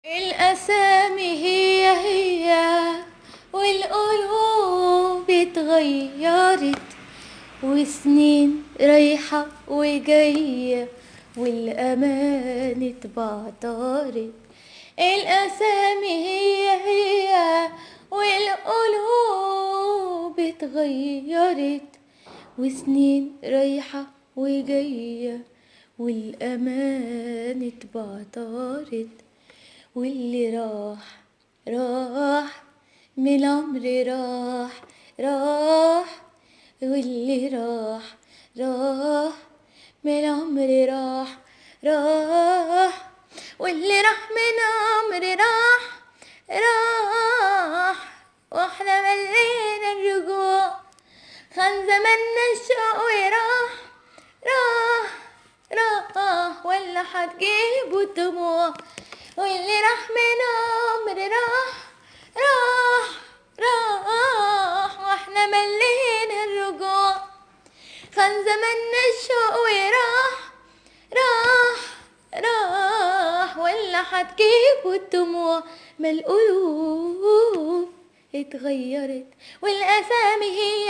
الاسامي هي والقلوب اتغيرت، وسنين رايحة وجاية والأمان اتبعترت. الأسامي هي والقلوب اتغيرت، وسنين رايحة وجاية والأمان اتبعترت. واللي راح من العمر راح، واللي راح من العمر راح، واللي راح من العمر راح، واحنا ملينا الرجوع. كان زماننا الشوق راح ولا هتجيبوا الدموع. واللي راح من عمر راح واحنا ملينا الرجوع. كان زماننا الشوق راح ولا هتجيبوا الدموع. ما القلوب اتغيرت والأسامي هي